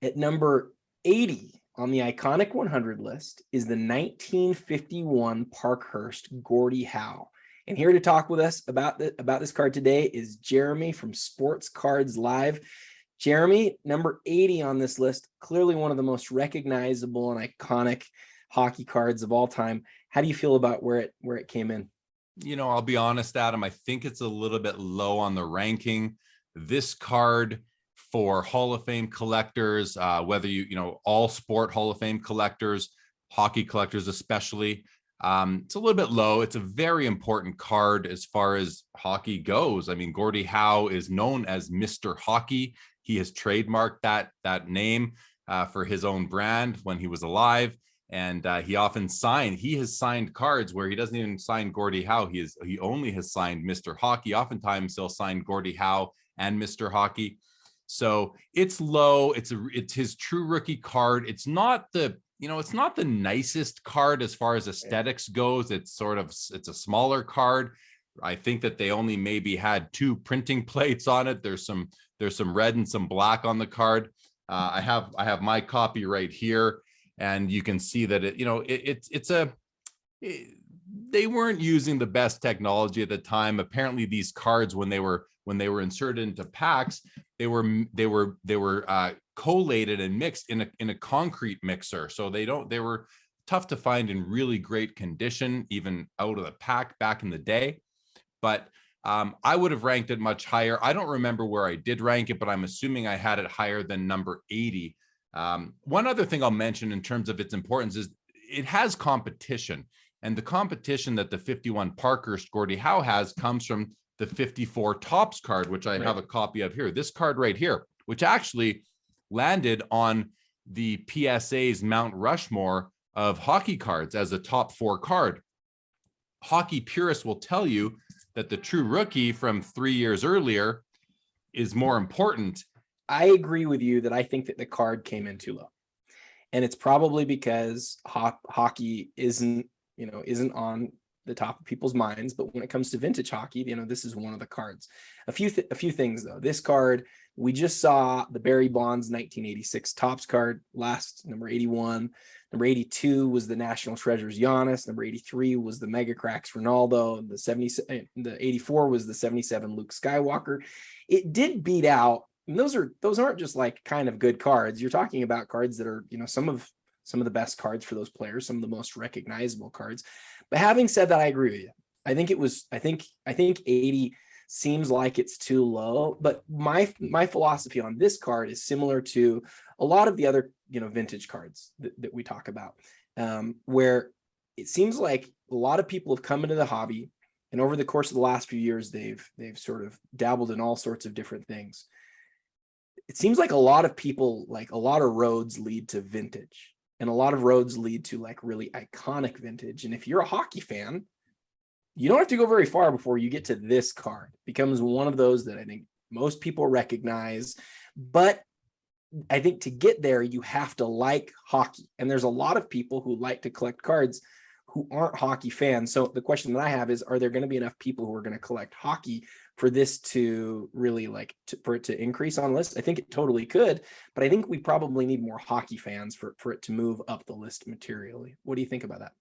At number 80 on the iconic 100 list is the 1951 Parkhurst Gordie Howe. And here to talk with us about this card today is Jeremy from Sports Cards Live. Jeremy, number 80 on this list, clearly one of the most recognizable and iconic hockey cards of all time. How do you feel about where it came in? You know, I'll be honest, Adam, I think it's a little bit low on the ranking. This card for Hall of Fame collectors, whether all sport Hall of Fame collectors, hockey collectors especially, it's a little bit low. It's a very important card as far as hockey goes. I mean, Gordie Howe is known as Mr. Hockey. He has trademarked that name for his own brand when he was alive. And he has signed cards where he doesn't even sign Gordie Howe. He only has signed Mr. Hockey. Oftentimes he'll sign Gordie Howe and Mr. Hockey. So it's low. It's his true rookie card. It's not the nicest card as far as aesthetics goes. It's a smaller card. I think that they only maybe had 2 printing plates on it. There's some red and some black on the card. I have my copy right here. And you can see that they weren't using the best technology at the time. Apparently, these cards, when they were inserted into packs, they were collated and mixed in a concrete mixer. So they were tough to find in really great condition, even out of the pack back in the day. But I would have ranked it much higher. I don't remember where I did rank it, but I'm assuming I had it higher than number 80. One other thing I'll mention in terms of its importance is it has competition, and the competition that the 51 Parkhurst Gordie Howe has comes from the 54 Topps card, which I have a copy of here. This card right here, which actually landed on the PSA's Mount Rushmore of hockey cards as a top 4 card. Hockey purists will tell you that the true rookie from 3 years earlier is more important. I agree with you that I think that the card came in too low, and it's probably because hockey isn't on the top of people's minds. But when it comes to vintage hockey, this is one of the cards. A few things though. This card, we just saw the Barry Bonds 1986 Topps card last, number 81. Number 82 was the National Treasures Giannis. Number 83 was the Mega Cracks Ronaldo. The 84 was the 77 Luke Skywalker. It did beat out. And those aren't just like kind of good cards. You're talking about cards that are, some of the best cards for those players, some of the most recognizable cards. But having said that, I agree with you. I think 80 seems like it's too low. But my philosophy on this card is similar to a lot of the other, vintage cards that we talk about, where it seems like a lot of people have come into the hobby, and over the course of the last few years, they've sort of dabbled in all sorts of different things. It seems like a lot of people, like a lot of roads lead to vintage, and a lot of roads lead to like really iconic vintage. And if you're a hockey fan, you don't have to go very far before you get to this card. It becomes one of those that I think most people recognize, but I think to get there, you have to like hockey. And there's a lot of people who like to collect cards who aren't hockey fans. So the question that I have is, are there going to be enough people who are going to collect hockey for this to really for it to increase on the list? I think it totally could, but I think we probably need more hockey fans for it to move up the list materially. What do you think about that?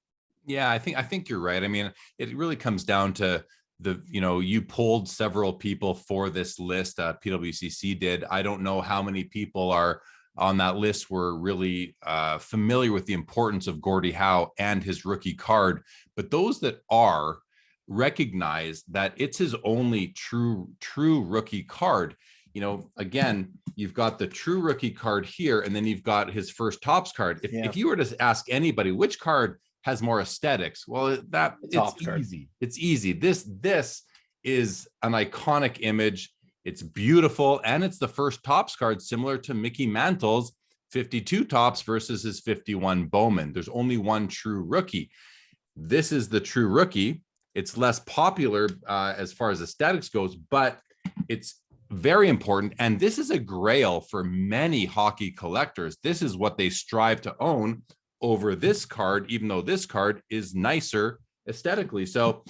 Yeah, I think you're right. I mean, it really comes down to you polled several people for this list. PWCC did. I don't know how many people are on that list were really familiar with the importance of Gordie Howe and his rookie card, but those that are recognize that it's his only true rookie card. Again, you've got the true rookie card here, and then you've got his first Topps card. If you were to ask anybody which card has more aesthetics, well, it's easy. It's easy. This is an iconic image. It's beautiful, and it's the first Topps card, similar to Mickey Mantle's 52 Topps versus his 51 Bowman. There's only one true rookie. This is the true rookie. It's less popular as far as aesthetics goes, but it's very important. And this is a grail for many hockey collectors. This is what they strive to own over this card, even though this card is nicer aesthetically. So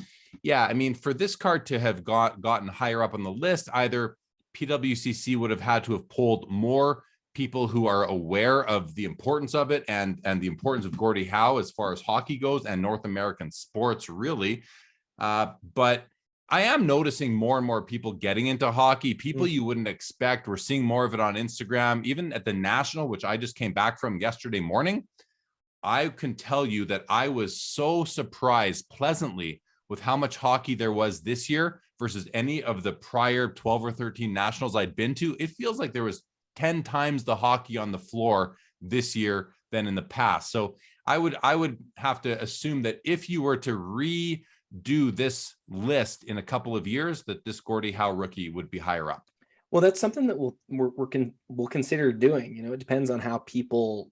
yeah, I mean, for this card to have gotten higher up on the list, either PWCC would have had to have polled more people who are aware of the importance of it and the importance of Gordie Howe as far as hockey goes and North American sports, really. But I am noticing more and more people getting into hockey, people you wouldn't expect. We're seeing more of it on Instagram, even at the National, which I just came back from yesterday morning. I can tell you that I was so surprised pleasantly with how much hockey there was this year versus any of the prior 12 or 13 nationals I'd been to. It feels like there was 10 times the hockey on the floor this year than in the past. So I would have to assume that if you were to redo this list in a couple of years, that this Gordie Howe rookie would be higher up. Well, that's something that we'll consider doing. You know, it depends on how people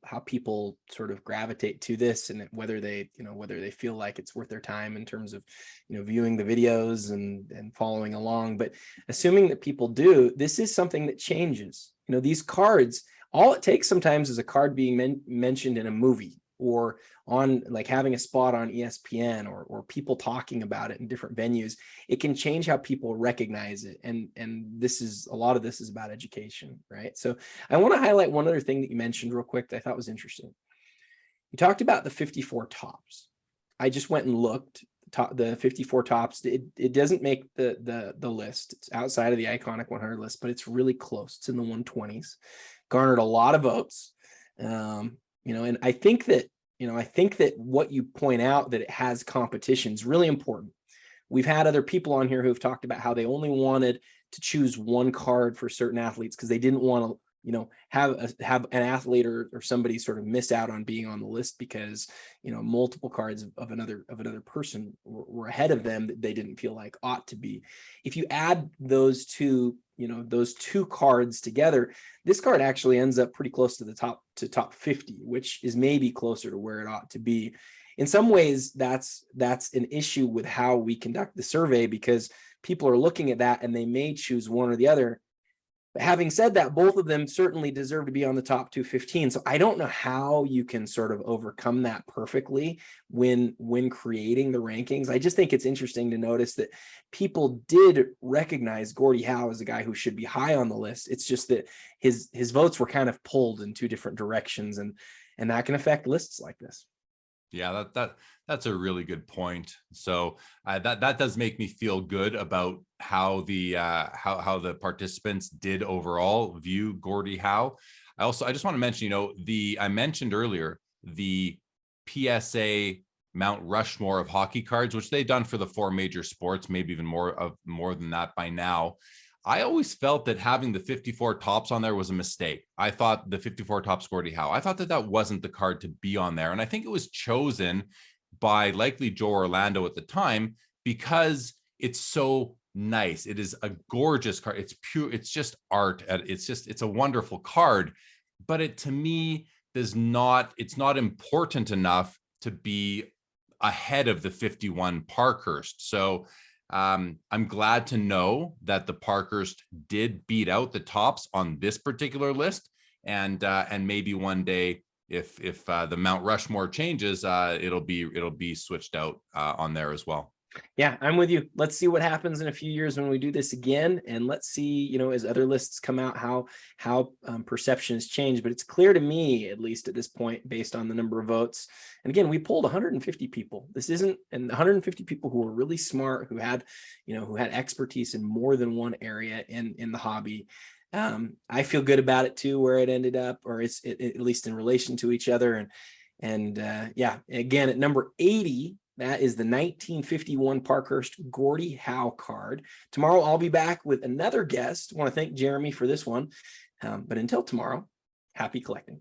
sort of gravitate to this, and whether they feel like it's worth their time in terms of, viewing the videos and following along. But assuming that people do, this is something that changes. These cards, all it takes sometimes is a card being mentioned in a movie, or on like having a spot on ESPN, or people talking about it in different venues. It can change how people recognize it. And a lot of this is about education, right? So I want to highlight one other thing that you mentioned real quick that I thought was interesting. You talked about the 54 tops. I just went and looked. The 54 tops, it doesn't make the list. It's outside of the iconic 100 list, but it's really close. It's in the 120s. Garnered a lot of votes. And I think that what you point out, that it has competition, is really important. We've had other people on here who've talked about how they only wanted to choose one card for certain athletes because they didn't want to, have an athlete or somebody sort of miss out on being on the list because, multiple cards of another person were ahead of them that they didn't feel like ought to be. If you add those two cards together, this card actually ends up pretty close to the top 50, which is maybe closer to where it ought to be. In some ways, that's an issue with how we conduct the survey, because people are looking at that and they may choose one or the other. But having said that, both of them certainly deserve to be on the top 215. So I don't know how you can sort of overcome that perfectly when creating the rankings. I just think it's interesting to notice that people did recognize Gordie Howe as a guy who should be high on the list. It's just that his votes were kind of pulled in two different directions, and that can affect lists like this. Yeah, that's a really good point. So that does make me feel good about how the participants did overall view Gordie Howe. I just want to mention, I mentioned earlier the PSA Mount Rushmore of hockey cards, which they've done for the four major sports, maybe even more than that by now. I always felt that having the 54 tops on there was a mistake. I thought the 54 tops Gordie Howe, I thought that wasn't the card to be on there. And I think it was chosen by likely Joe Orlando at the time because it's so nice. It is a gorgeous card. It's pure. It's just art. It's a wonderful card, but to me, it's not important enough to be ahead of the 51 Parkhurst. So I'm glad to know that the Parkhurst did beat out the tops on this particular list, and maybe one day, if the Mount Rushmore changes, it'll be switched out on there as well. Yeah, I'm with you. Let's see what happens in a few years when we do this again, and let's see, as other lists come out, how perceptions change. But it's clear to me, at least at this point, based on the number of votes. And again, we polled 150 people. This isn't, and 150 people who were really smart, who had expertise in more than one area in the hobby. I feel good about it too, where it ended up, or it's at least in relation to each other. And yeah, again, at number 80. That is the 1951 Parkhurst Gordie Howe card. Tomorrow, I'll be back with another guest. I want to thank Jeremy for this one. But until tomorrow, happy collecting.